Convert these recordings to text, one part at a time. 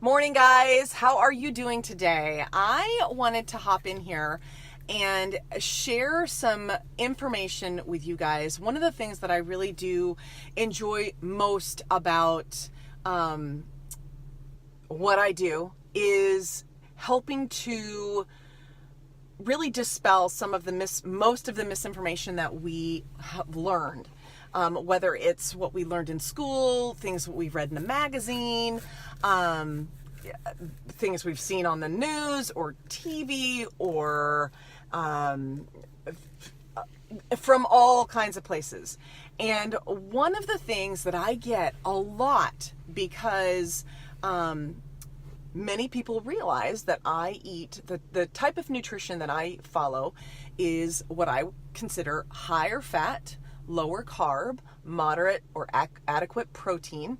Morning, guys. How are you doing today? I wanted to hop in here and share some information with you guys. One of the things that I really do enjoy most about what I do is helping to really dispel some of the most of the misinformation that we have learned. Whether it's what we learned in school, things we've read in a magazine, things we've seen on the news or TV or from all kinds of places. And one of the things that I get a lot because many people realize that I eat, the type of nutrition that I follow is what I consider higher fat, lower carb, moderate or adequate protein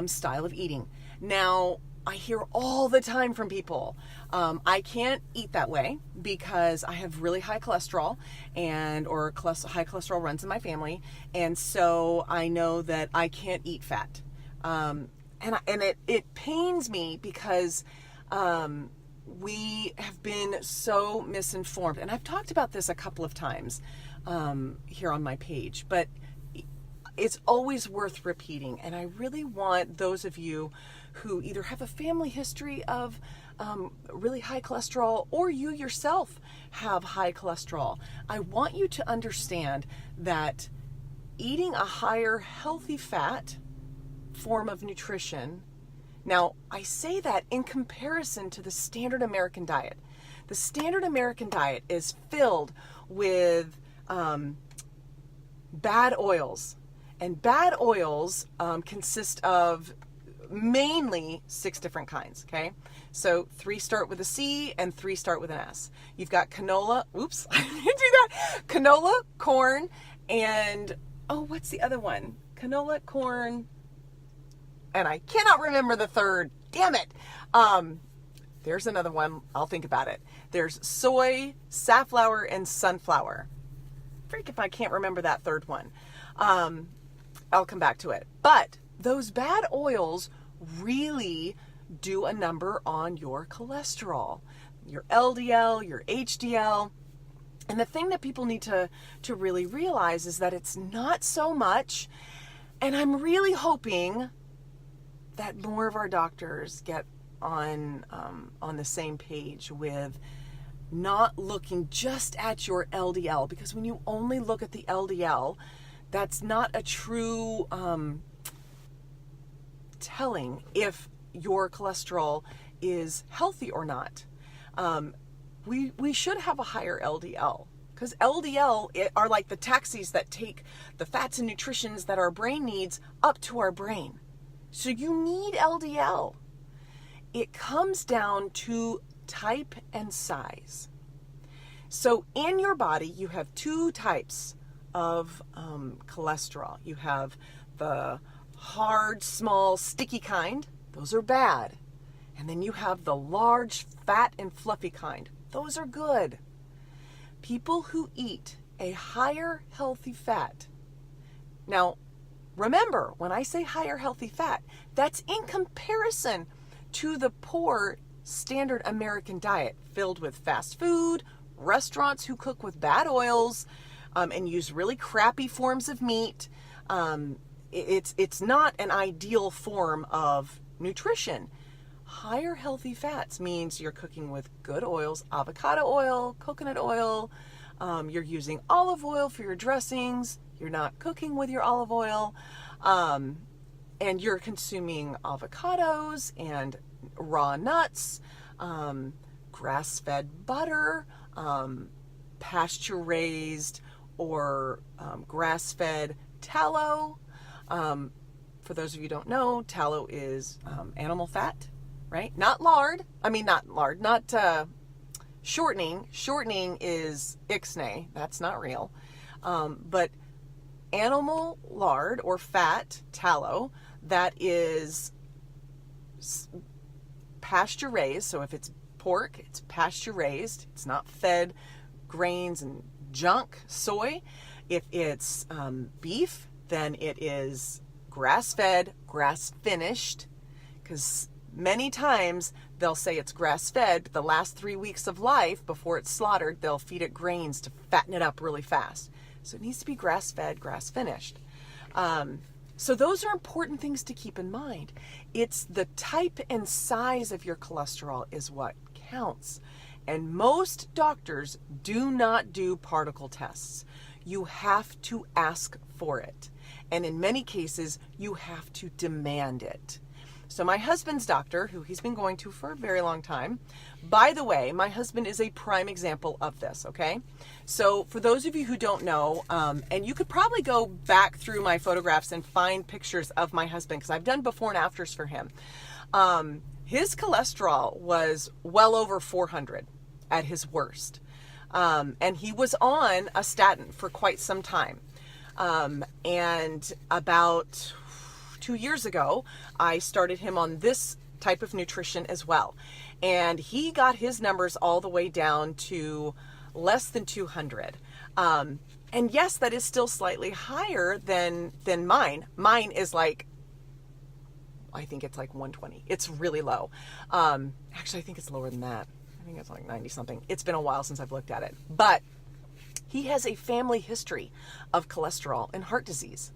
style of eating. Now, I hear all the time from people, I can't eat that way because I have really high cholesterol or high cholesterol runs in my family. And so I know that I can't eat fat. And it pains me because we have been so misinformed. And I've talked about this a couple of times here on my page, but it's always worth repeating. And I really want those of you who either have a family history of really high cholesterol or you yourself have high cholesterol, I want you to understand that eating a higher healthy fat form of nutrition. Now, I say that in comparison to the standard American diet. The standard American diet is filled with bad oils. And bad oils consist of mainly 6 different kinds, okay? So 3 start with a C and 3 start with an S. You've got canola, oops, I didn't do that. Canola, corn, and, what's the other one? Canola, corn, and I cannot remember the third. Damn it. There's another one. I'll think about it. There's soy, safflower, and sunflower. Freak if I can't remember that third one. I'll come back to it. But those bad oils really do a number on your cholesterol, your LDL, your HDL. And the thing that people need to really realize is that it's not so much. And I'm really hoping that more of our doctors get on the same page with not looking just at your LDL, because when you only look at the LDL, that's not a true telling if your cholesterol is healthy or not. We should have a higher LDL, because LDL are like the taxis that take the fats and nutritions that our brain needs up to our brain. So you need LDL. It comes down to type and size. So in your body, you have 2 types of cholesterol. You have the hard, small, sticky kind. Those are bad. And then you have the large, fat, and fluffy kind. Those are good. People who eat a higher healthy fat. Now, remember, when I say higher healthy fat, that's in comparison to the poor standard American diet filled with fast food, restaurants who cook with bad oils, and use really crappy forms of meat. It's not an ideal form of nutrition. Higher healthy fats means you're cooking with good oils, avocado oil, coconut oil. You're using olive oil for your dressings. You're not cooking with your olive oil. And you're consuming avocados and raw nuts, grass-fed butter, pasture-raised or grass-fed tallow. For those of you who don't know, tallow is animal fat, right? Not lard. Not shortening. Shortening is ixnay. That's not real. But animal lard or fat, tallow, that is pasture raised. So if it's pork, it's pasture raised. It's not fed grains and junk, soy. If it's beef, then it is grass-fed, grass-finished, because Many times they'll say it's grass-fed, but the last 3 weeks of life before it's slaughtered, they'll feed it grains to fatten it up really fast. So it needs to be grass-fed, grass-finished. So those are important things to keep in mind. It's the type and size of your cholesterol is what counts. And most doctors do not do particle tests. You have to ask for it. And in many cases, you have to demand it. So my husband's doctor, who he's been going to for a very long time, by the way, my husband is a prime example of this, okay? So for those of you who don't know, and you could probably go back through my photographs and find pictures of my husband, because I've done before and afters for him. His cholesterol was well over 400 at his worst. And he was on a statin for quite some time. And about 2 years ago, I started him on this type of nutrition as well. And he got his numbers all the way down to less than 200. And yes, that is still slightly higher than mine. Mine is like, I think it's like 120. It's really low. Actually, I think it's lower than that. I think it's like 90 something. It's been a while since I've looked at it. But he has a family history of cholesterol and heart disease.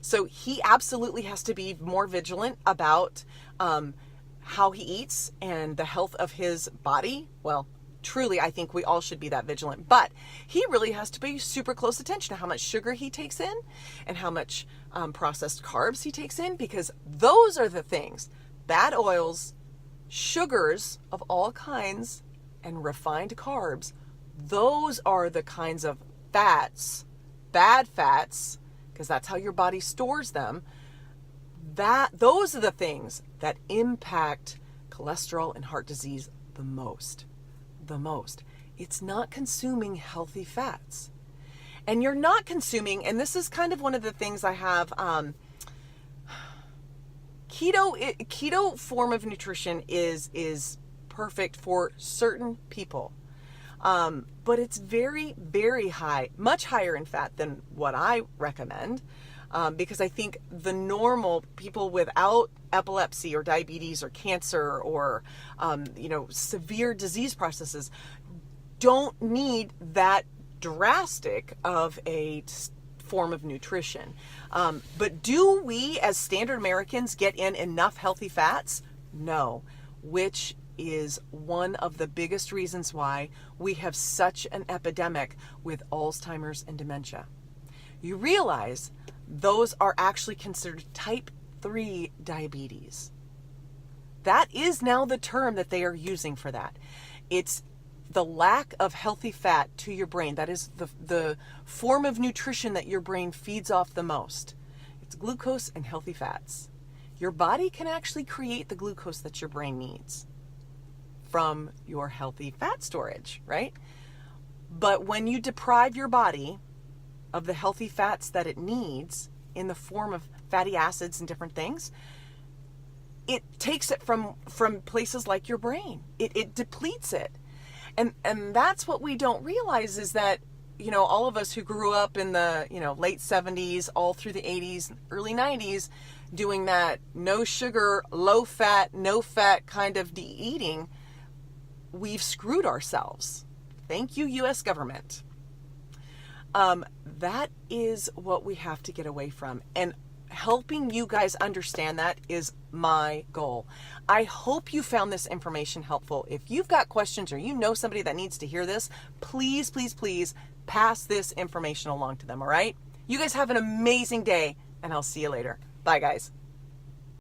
So he absolutely has to be more vigilant about how he eats and the health of his body. Well, truly, I think we all should be that vigilant. But he really has to pay super close attention to how much sugar he takes in and how much processed carbs he takes in, because those are the things, bad oils, sugars of all kinds, and refined carbs. Those are the kinds of fats, bad fats, because that's how your body stores them. Those are the things that impact cholesterol and heart disease the most. It's not consuming healthy fats. And you're not consuming, and this is kind of one of the things I have, keto form of nutrition is perfect for certain people. But it's very, very high, much higher in fat than what I recommend. Because I think the normal people without epilepsy or diabetes or cancer or, severe disease processes don't need that drastic of a form of nutrition. But do we as standard Americans get in enough healthy fats? No, which is one of the biggest reasons why we have such an epidemic with Alzheimer's and dementia. You realize those are actually considered type 3 diabetes. That is now the term that they are using for that. It's the lack of healthy fat to your brain. That is the form of nutrition that your brain feeds off the most. It's glucose and healthy fats. Your body can actually create the glucose that your brain needs from your healthy fat storage, right? But when you deprive your body of the healthy fats that it needs in the form of fatty acids and different things, it takes it from places like your brain. It depletes it. And that's what we don't realize is that, all of us who grew up in the, late 70s, all through the 80s, early 90s, doing that no sugar, low fat, no fat kind of eating, we've screwed ourselves. Thank you, U.S. government. That is what we have to get away from. And helping you guys understand that is my goal. I hope you found this information helpful. If you've got questions or you know somebody that needs to hear this, please, please, please pass this information along to them, all right? You guys have an amazing day, and I'll see you later. Bye, guys.